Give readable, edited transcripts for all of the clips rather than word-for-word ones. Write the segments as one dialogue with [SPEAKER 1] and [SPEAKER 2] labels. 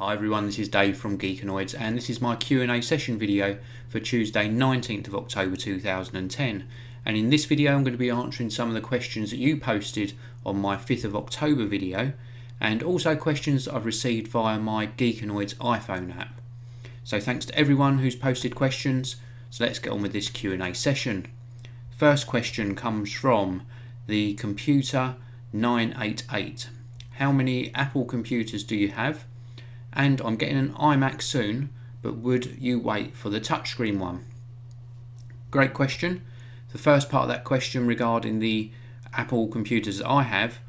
[SPEAKER 1] Hi everyone, this is Dave from Geekanoids and this is my Q&A session video for Tuesday 19th of October 2010, and in this video I'm going to be answering some of the questions that you posted on my 5th of October video and also questions that I've received via my Geekanoids iPhone app. So thanks to everyone who's posted questions, so let's get on with this Q&A session. First question comes from the Computer 988. How many Apple computers do you have? And I'm getting an iMac soon, but would you wait for the touchscreen one? Great question. The first part of that question regarding the Apple computers that I have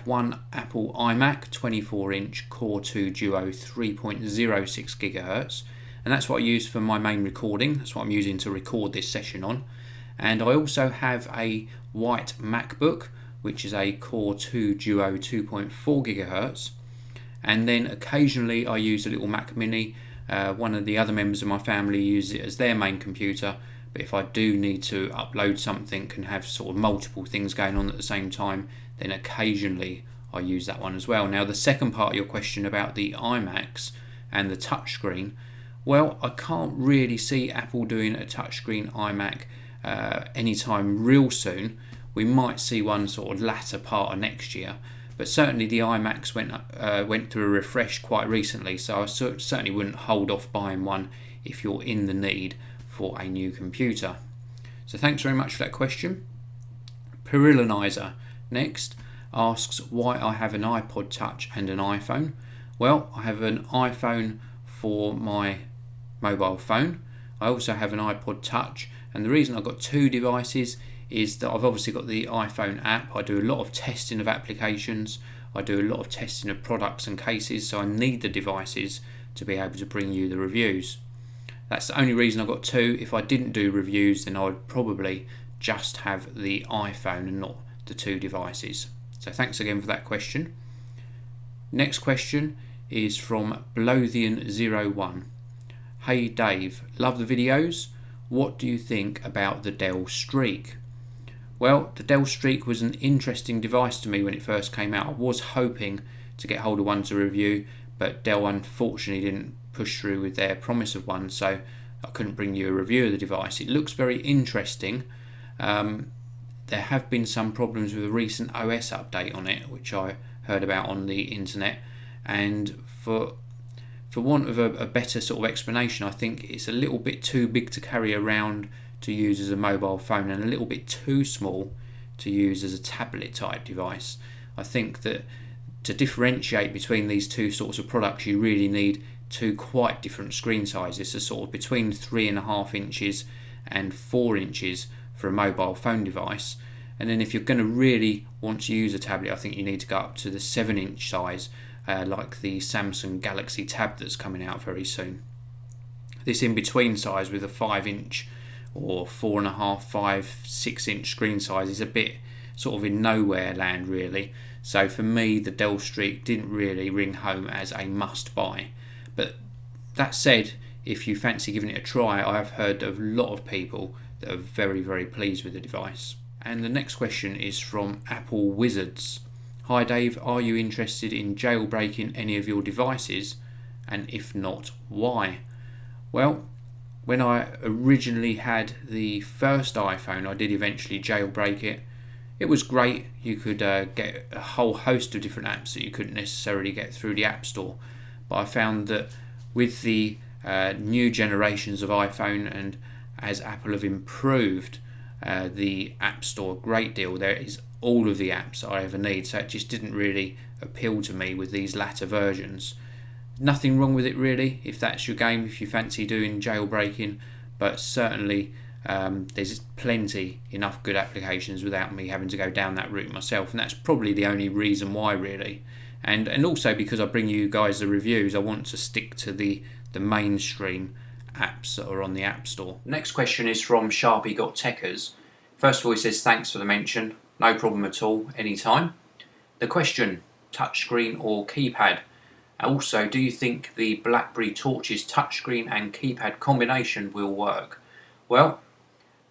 [SPEAKER 1] one Apple iMac 24-inch Core 2 Duo 3.06 GHz, and that's what I use for my main recording. That's what I'm using to record this session on. And I also have a white MacBook, which is a Core 2 Duo 2.4 GHz. And then occasionally I use a little Mac Mini. One of the other members of my family uses it as their main computer, but if I do need to upload something and have sort of multiple things going on at the same time, then occasionally I use that one as well. Now the second part of your question about the iMacs and the touchscreen, well, I can't really see Apple doing a touchscreen iMac anytime real soon. We might see one sort of latter part of next year. But certainly the iMacs went through a refresh quite recently, so I certainly wouldn't hold off buying one if you're in the need for a new computer. So thanks very much for that question. Perillinizer next asks why I have an iPod Touch and an iPhone. Well, I have an iPhone for my mobile phone. I also have an iPod Touch, and the reason I've got two devices is that I've obviously got the iPhone app. I do a lot of testing of applications, I do a lot of testing of products and cases, so I need the devices to be able to bring you the reviews. That's the only reason I've got two. If I didn't do reviews, then I would probably just have the iPhone and not the two devices. So thanks again for that question. Next question is from Blothian01. Hey Dave, love the videos. What do you think about the Dell Streak? Well, the Dell Streak was an interesting device to me when it first came out. I was hoping to get hold of one to review, but Dell unfortunately didn't push through with their promise of one, so I couldn't bring you a review of the device. It looks very interesting. There have been some problems with a recent OS update on it, which I heard about on the internet, and for want of a better sort of explanation, I think it's a little bit too big to carry around to use as a mobile phone and a little bit too small to use as a tablet type device. I think that to differentiate between these two sorts of products, you really need two quite different screen sizes, so sort of between 3.5 inches and 4 inches for a mobile phone device. And then if you're going to really want to use a tablet, I think you need to go up to the 7-inch size, like the Samsung Galaxy Tab that's coming out very soon. This in-between size with a 5-inch or 4.5, 5, 6-inch screen size is a bit sort of in nowhere land really. So for me, the Dell Streak didn't really ring home as a must buy. But that said, if you fancy giving it a try, I have heard of a lot of people that are very, very pleased with the device. And the next question is from Apple Wizards. Hi Dave, are you interested in jailbreaking any of your devices? And if not, why? Well, when I originally had the first iPhone, I did eventually jailbreak it. It was great. You could get a whole host of different apps that you couldn't necessarily get through the App Store. But I found that with the new generations of iPhone, and as Apple have improved the App Store a great deal, there is all of the apps I ever need. So it just didn't really appeal to me with these latter versions. Nothing wrong with it really, if that's your game, if you fancy doing jailbreaking, but certainly there's plenty enough good applications without me having to go down that route myself, and that's probably the only reason why really. And also because I bring you guys the reviews, I want to stick to the mainstream apps that are on the App Store. Next question is from Sharpie Got Techers. First of all, he says thanks for the mention, no problem at all, anytime. The question, touchscreen or keypad? Also, do you think the BlackBerry Torch's touchscreen and keypad combination will work? Well,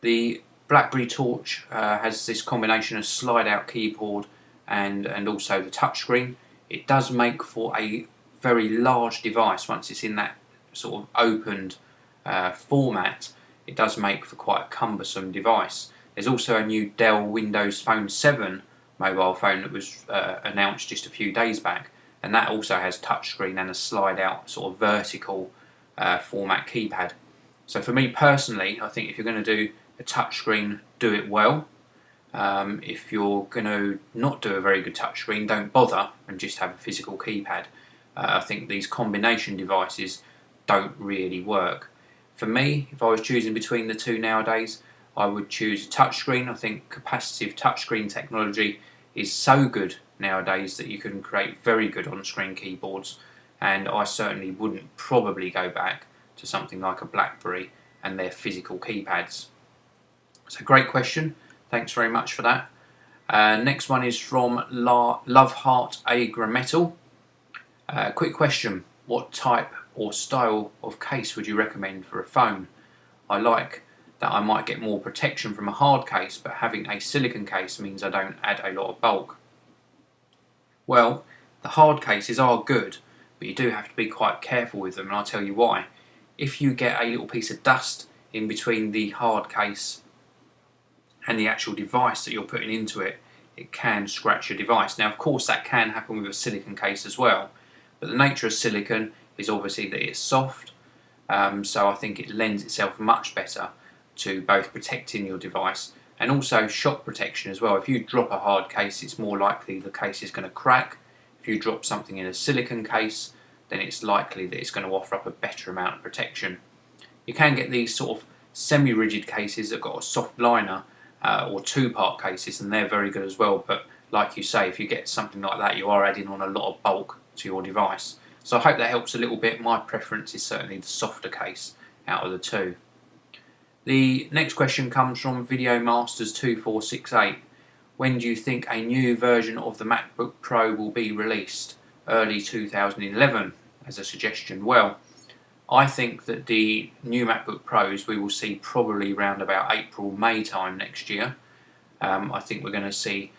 [SPEAKER 1] the BlackBerry Torch has this combination of slide-out keyboard and also the touchscreen. It does make for a very large device, once it's in that sort of opened format, it does make for quite a cumbersome device. There's also a new Dell Windows Phone 7 mobile phone that was announced just a few days back, and that also has touchscreen and a slide out sort of vertical format keypad. So for me personally, I think if you're going to do a touchscreen, do it well. If you're going to not do a very good touchscreen, don't bother and just have a physical keypad. I think these combination devices don't really work. For me, if I was choosing between the two nowadays, I would choose a touchscreen. I think capacitive touchscreen technology is so good nowadays that you can create very good on-screen keyboards, and I certainly wouldn't probably go back to something like a BlackBerry and their physical keypads. So great question, thanks very much for that. Next one is from Loveheart Agra Metal. Quick question, what type or style of case would you recommend for a phone? I like that I might get more protection from a hard case, but having a silicone case means I don't add a lot of bulk. Well, the hard cases are good, but you do have to be quite careful with them, and I'll tell you why. If you get a little piece of dust in between the hard case and the actual device that you're putting into it, it can scratch your device. Now, of course, that can happen with a silicone case as well, but the nature of silicone is obviously that it's soft, so I think it lends itself much better to both protecting your device and also shock protection as well. If you drop a hard case, it's more likely the case is going to crack. If you drop something in a silicone case, then it's likely that it's going to offer up a better amount of protection. You can get these sort of semi-rigid cases that got a soft liner or two-part cases, and they're very good as well, but like you say, if you get something like that, you are adding on a lot of bulk to your device. So I hope that helps a little bit. My preference is certainly the softer case out of the two. The next question comes from VideoMasters2468. When do you think a new version of the MacBook Pro will be released? Early 2011 as a suggestion. Well, I think that the new MacBook Pros we will see probably around about April, May time next year. I think we're going to see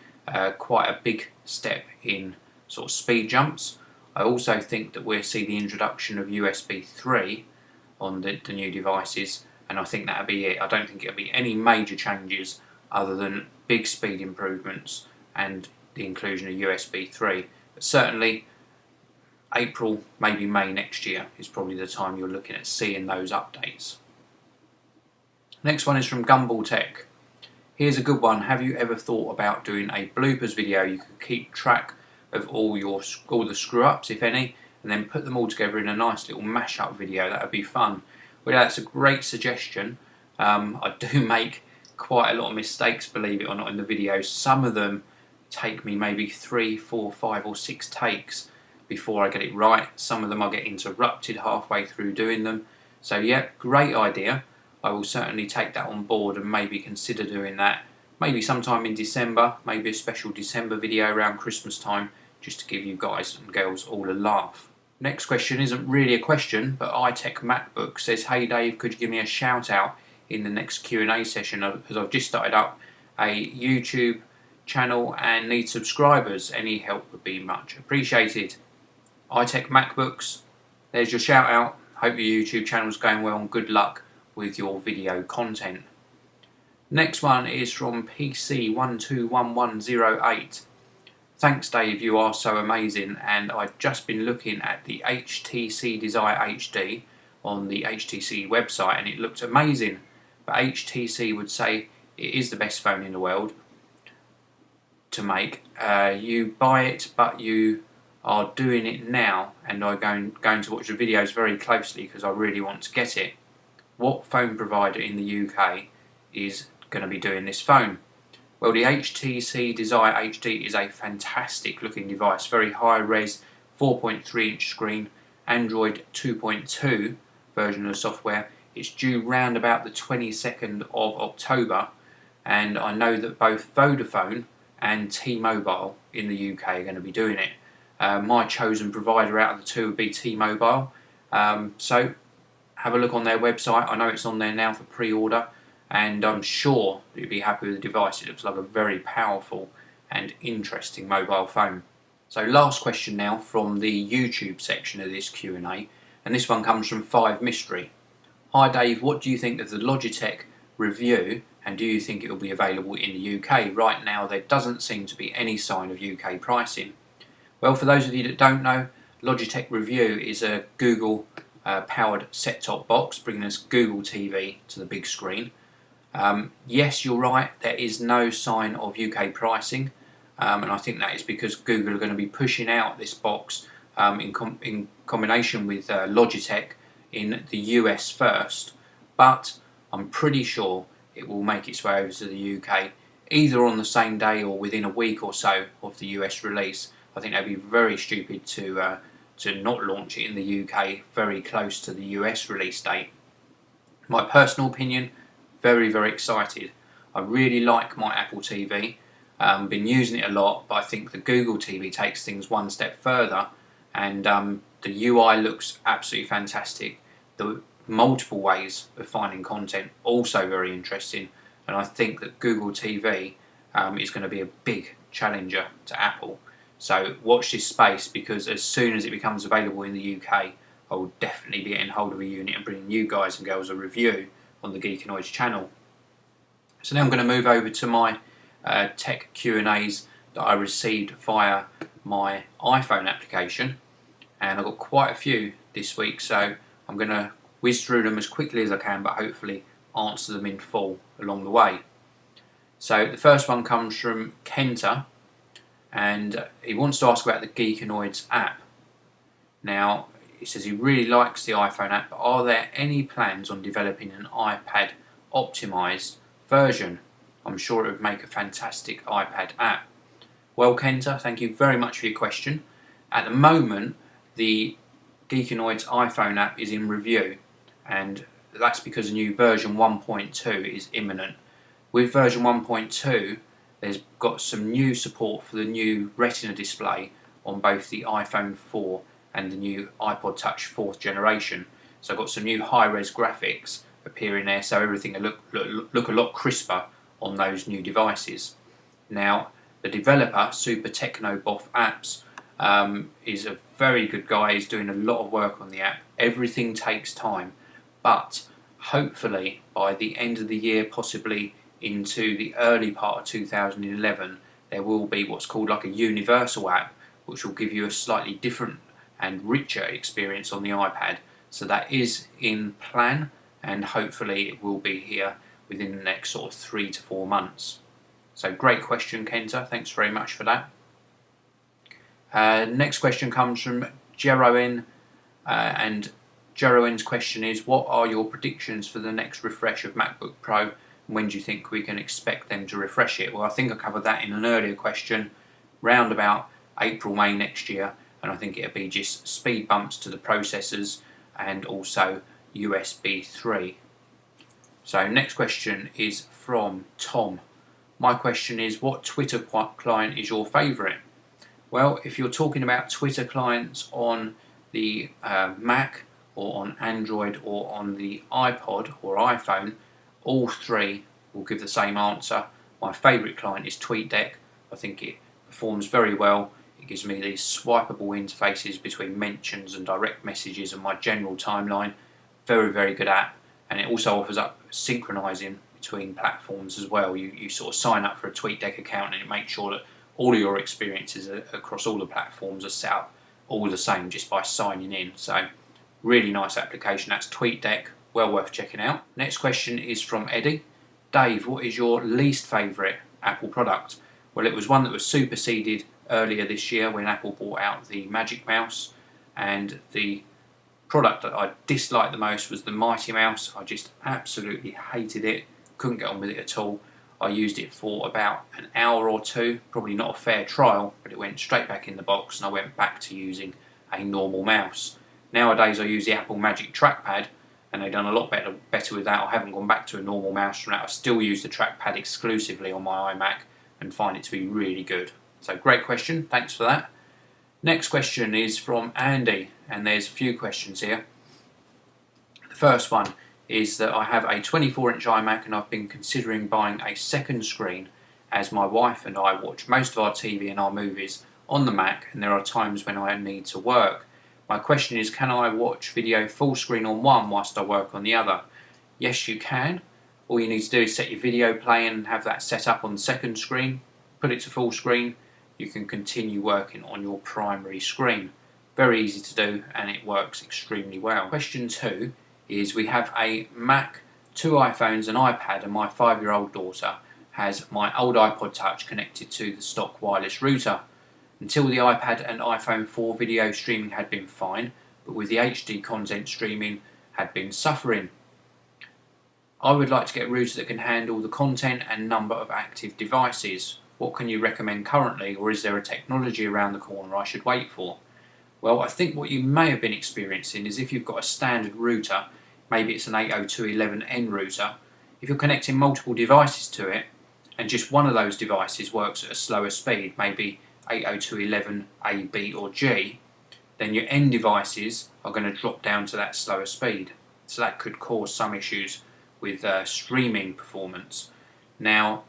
[SPEAKER 1] quite a big step in sort of speed jumps. I also think that we'll see the introduction of USB 3 on the new devices, and I think that'll be it. I don't think it'll be any major changes other than big speed improvements and the inclusion of USB 3. But certainly April, maybe May next year is probably the time you're looking at seeing those updates. Next one is from Gumball Tech. Here's a good one. Have you ever thought about doing a bloopers video? You could keep track of all the screw-ups, if any, and then put them all together in a nice little mash-up video. That would be fun. Well, that's a great suggestion. I do make quite a lot of mistakes, believe it or not, in the videos. Some of them take me maybe 3, 4, 5 or 6 takes before I get it right. Some of them I get interrupted halfway through doing them. So yeah, great idea. I will certainly take that on board and maybe consider doing that. Maybe sometime in December, maybe a special December video around Christmas time, just to give you guys and girls all a laugh. Next question isn't really a question, but iTech MacBook says, hey Dave, could you give me a shout out in the next Q&A session, because I've just started up a YouTube channel and need subscribers. Any help would be much appreciated. iTech MacBooks, there's your shout out. Hope your YouTube channel's going well and good luck with your video content. Next one is from PC121108. Thanks Dave, you are so amazing, and I've just been looking at the HTC Desire HD on the HTC website and it looked amazing, but HTC would say it is the best phone in the world to make. You buy it, but you are doing it now, and I'm going to watch the videos very closely because I really want to get it. What phone provider in the UK is going to be doing this phone? Well, the HTC Desire HD is a fantastic looking device, very high res, 4.3 inch screen, Android 2.2 version of the software. It's due round about the 22nd of October, and I know that both Vodafone and T-Mobile in the UK are going to be doing it. My chosen provider out of the two would be T-Mobile, so have a look on their website. I know it's on there now for pre-order, and I'm sure you'll be happy with the device. It looks like a very powerful and interesting mobile phone. So last question now from the YouTube section of this Q&A, and this one comes from 5 Mystery. Hi Dave, what do you think of the Logitech review, and do you think it will be available in the UK? Right now there doesn't seem to be any sign of UK pricing. Well, for those of you that don't know, Logitech Review is a Google powered set-top box bringing us Google TV to the big screen. Yes, you're right, there is no sign of UK pricing, and I think that is because Google are going to be pushing out this box in combination with Logitech in the US first, but I'm pretty sure it will make its way over to the UK either on the same day or within a week or so of the US release. I think they'd be very stupid to not launch it in the UK very close to the US release date. My personal opinion, very excited. I really like my Apple TV, been using it a lot, but I think the Google TV takes things one step further, and the UI looks absolutely fantastic. The multiple ways of finding content also very interesting, and I think that Google TV is going to be a big challenger to Apple. So watch this space, because as soon as it becomes available in the UK, I will definitely be getting hold of a unit and bringing you guys and girls a review on the Geekanoids channel. So now I'm going to move over to my tech Q&As that I received via my iPhone application, and I've got quite a few this week, so I'm going to whiz through them as quickly as I can, but hopefully answer them in full along the way. So the first one comes from Kenta, and he wants to ask about the Geekanoids app. Now, he says he really likes the iPhone app, but are there any plans on developing an iPad optimised version? I'm sure it would make a fantastic iPad app. Well, Kenta, thank you very much for your question. At the moment, the Geekanoids iPhone app is in review, and that's because a new version 1.2 is imminent. With version 1.2, there's got some new support for the new Retina display on both the iPhone 4 and the new iPod Touch 4th generation. So I've got some new high-res graphics appearing there, so everything will look a lot crisper on those new devices. Now, the developer, Super Techno Boff Apps, is a very good guy. He's doing a lot of work on the app. Everything takes time, but hopefully by the end of the year, possibly into the early part of 2011, there will be what's called like a universal app, which will give you a slightly different and richer experience on the iPad. So that is in plan, and hopefully it will be here within the next sort of 3 to 4 months. So great question, Kenta, thanks very much for that. Next question comes from Jeroen, and Jeroen's question is, what are your predictions for the next refresh of MacBook Pro? When do you think we can expect them to refresh it? Well, I think I covered that in an earlier question, round about April, May next year, and I think it'll be just speed bumps to the processors and also USB 3. So next question is from Tom. My question is, what Twitter client is your favourite? Well, if you're talking about Twitter clients on the Mac or on Android or on the iPod or iPhone, all three will give the same answer. My favourite client is TweetDeck. I think it performs very well. It gives me these swipeable interfaces between mentions and direct messages and my general timeline. Very good app, and it also offers up synchronising between platforms as well. You sort of sign up for a TweetDeck account and it makes sure that all of your experiences across all the platforms are set up all the same just by signing in. So really nice application. That's TweetDeck, well worth checking out. Next question is from Eddie. Dave, what is your least favourite Apple product? Well, it was one that was superseded earlier this year when Apple brought out the Magic Mouse, and the product that I disliked the most was the Mighty Mouse. I just absolutely hated it, couldn't get on with it at all. I used it for about an hour or two, probably not a fair trial, but it went straight back in the box and I went back to using a normal mouse. Nowadays I use the Apple Magic Trackpad, and they've done a lot better with that. I haven't gone back to a normal mouse from that. I still use the trackpad exclusively on my iMac and find it to be really good. So great question, thanks for that. Next question is from Andy, and there's a few questions here. The first one is that I have a 24-inch iMac and I've been considering buying a second screen, as my wife and I watch most of our TV and our movies on the Mac, and there are times when I need to work. My question is, can I watch video full screen on one whilst I work on the other? Yes, you can. All you need to do is set your video play and have that set up on the second screen, put it to full screen. You can continue working on your primary screen. Very easy to do, and it works extremely well. Question 2 is, we have a Mac, 2 iPhones, an iPad, and my 5-year-old daughter has my old iPod Touch connected to the stock wireless router. Until the iPad and iPhone 4 video streaming had been fine, but with the HD content streaming had been suffering. I would like to get a router that can handle the content and number of active devices. What can you recommend currently, or is there a technology around the corner I should wait for? Well, I think what you may have been experiencing is, if you've got a standard router, maybe it's an 802.11n router, if you're connecting multiple devices to it and just one of those devices works at a slower speed, maybe 802.11a, b or g, then your end devices are going to drop down to that slower speed. So that could cause some issues with streaming performance. Now,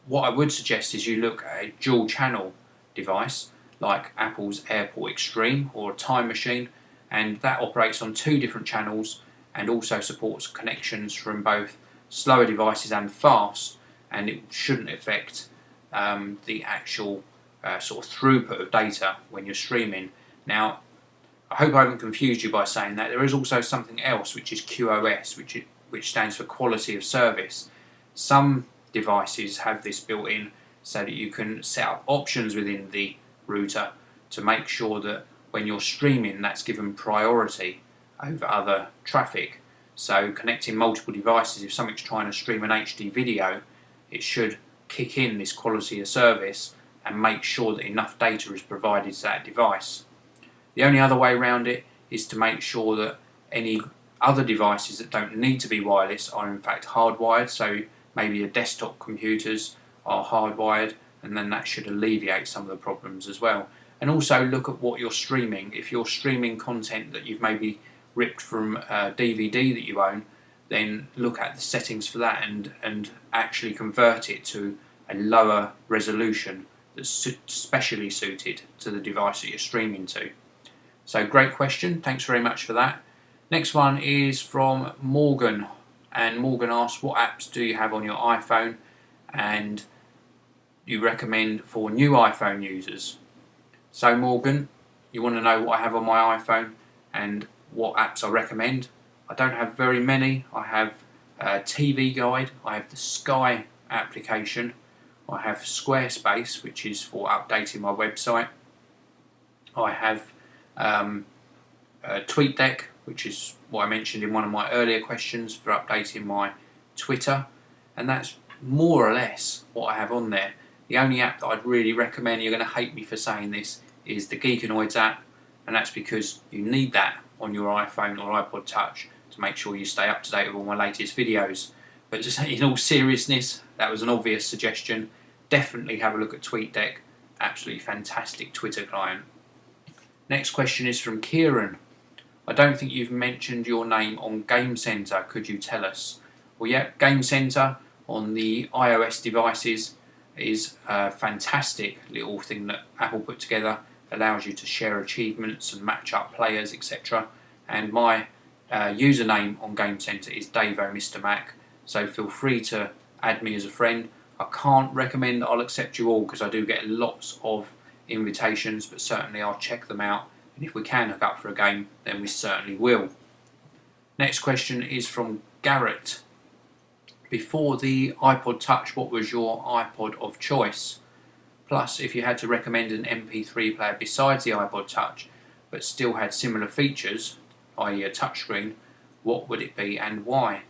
[SPEAKER 1] what I would suggest is you look at a dual channel device like Apple's AirPort Extreme or a Time Machine, and that operates on 2 different channels and also supports connections from both slower devices and fast, and it shouldn't affect the actual sort of throughput of data when you're streaming. Now, I hope I haven't confused you by saying that. There is also something else, which is QoS, which stands for quality of service. Some devices have this built in so that you can set up options within the router to make sure that when you're streaming, that's given priority over other traffic. So connecting multiple devices, if something's trying to stream an HD video, it should kick in this quality of service and make sure that enough data is provided to that device. The only other way around it is to make sure that any other devices that don't need to be wireless are in fact hardwired. So maybe your desktop computers are hardwired, and then that should alleviate some of the problems as well. And also look at what you're streaming. If you're streaming content that you've maybe ripped from a DVD that you own, then look at the settings for that and actually convert it to a lower resolution that's specially suited to the device that you're streaming to. So great question, thanks very much for that. Next one is from Morgan, and Morgan asks, what apps do you have on your iPhone and you recommend for new iPhone users? So Morgan, you want to know what I have on my iPhone and what apps I recommend. I don't have very many. I have a TV Guide, I have the Sky application, I have Squarespace, which is for updating my website, I have TweetDeck, which is what I mentioned in one of my earlier questions, for updating my Twitter, and that's more or less what I have on there. The only app that I'd really recommend, you're going to hate me for saying this, is the Geekanoids app, and that's because you need that on your iPhone or iPod Touch to make sure you stay up to date with all my latest videos. But just in all seriousness, that was an obvious suggestion. Definitely have a look at TweetDeck, absolutely fantastic Twitter client. Next question is from Kieran. I don't think you've mentioned your name on Game Center, could you tell us? Well, yeah, Game Center on the iOS devices is a fantastic little thing that Apple put together. Allows you to share achievements and match up players, etc. And my username on Game Center is Davo Mr. Mac, so feel free to add me as a friend. I can't recommend that I'll accept you all because I do get lots of invitations, but certainly I'll check them out, and if we can hook up for a game, then we certainly will. Next question is from Garrett. Before the iPod Touch, what was your iPod of choice? Plus, if you had to recommend an MP3 player besides the iPod Touch, but still had similar features, i.e. a touchscreen, what would it be and why?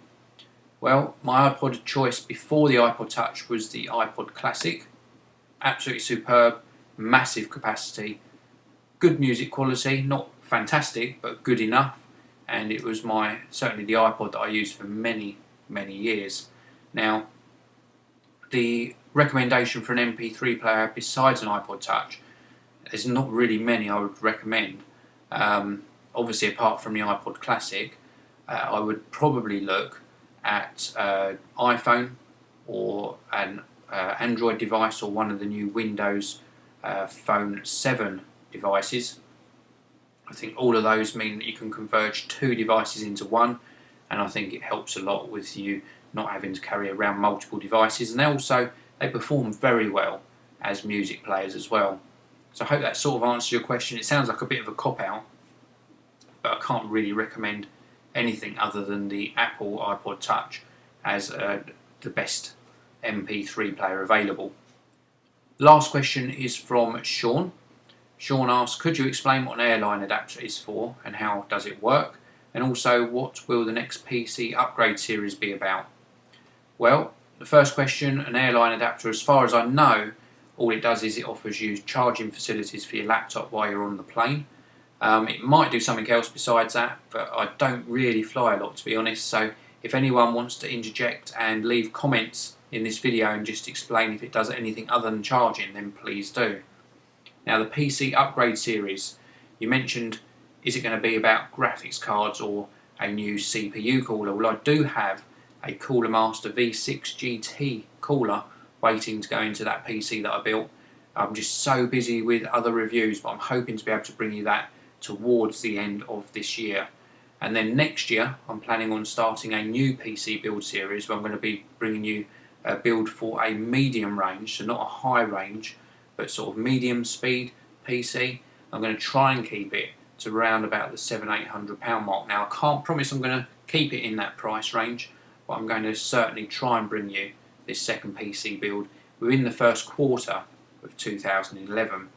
[SPEAKER 1] Well, my iPod of choice before the iPod Touch was the iPod Classic. Absolutely superb, massive capacity, good music quality, not fantastic, but good enough. And it was certainly the iPod that I used for many, many years. Now, the recommendation for an MP3 player besides an iPod Touch, there's not really many I would recommend. Obviously, apart from the iPod Classic, I would probably look at iPhone or an Android device or one of the new Windows Phone 7 devices. I think all of those mean that you can converge 2 devices into one, and I think it helps a lot with you not having to carry around multiple devices, and they perform very well as music players as well. So I hope that sort of answers your question. It sounds like a bit of a cop-out, but I can't really recommend anything other than the Apple iPod Touch as the best MP3 player available. Last question is from Sean. Sean asks, could you explain what an airline adapter is for and how does it work? And also, what will the next PC upgrade series be about? Well, the first question, an airline adapter, as far as I know, all it does is it offers you charging facilities for your laptop while you're on the plane. It might do something else besides that, but I don't really fly a lot, to be honest, so if anyone wants to interject and leave comments in this video and just explain if it does anything other than charging, then please do. Now, the PC upgrade series, you mentioned, is it going to be about graphics cards or a new CPU cooler? Well, I do have a Cooler Master V6 GT cooler waiting to go into that PC that I built. I'm just so busy with other reviews, but I'm hoping to be able to bring you that towards the end of this year. And then next year, I'm planning on starting a new PC build series where I'm going to be bringing you a build for a medium range, so not a high range, but sort of medium speed PC. I'm going to try and keep it to around about the £700–800 mark. Now, I can't promise I'm going to keep it in that price range, but I'm going to certainly try and bring you this second PC build within the first quarter of 2011.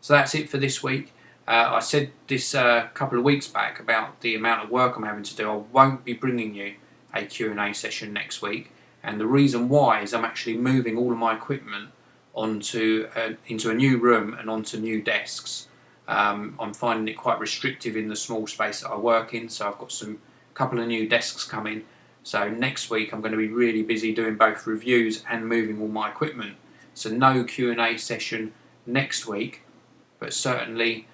[SPEAKER 1] So that's it for this week. I said this a couple of weeks back about the amount of work I'm having to do. I won't be bringing you a Q&A session next week, and the reason why is I'm actually moving all of my equipment into a new room and onto new desks. I'm finding it quite restrictive in the small space that I work in, so I've got a couple of new desks coming. So next week I'm going to be really busy doing both reviews and moving all my equipment. So no Q&A session next week, but certainly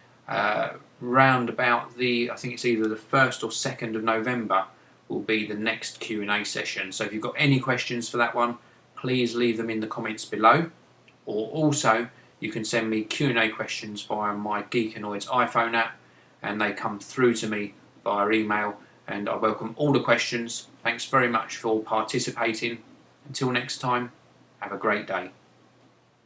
[SPEAKER 1] round about I think it's either the 1st or 2nd of November will be the next Q&A session. So if you've got any questions for that one, please leave them in the comments below. Or also, you can send me Q&A questions via my Geekanoids iPhone app, and they come through to me via email, and I welcome all the questions. Thanks very much for participating. Until next time, have a great day.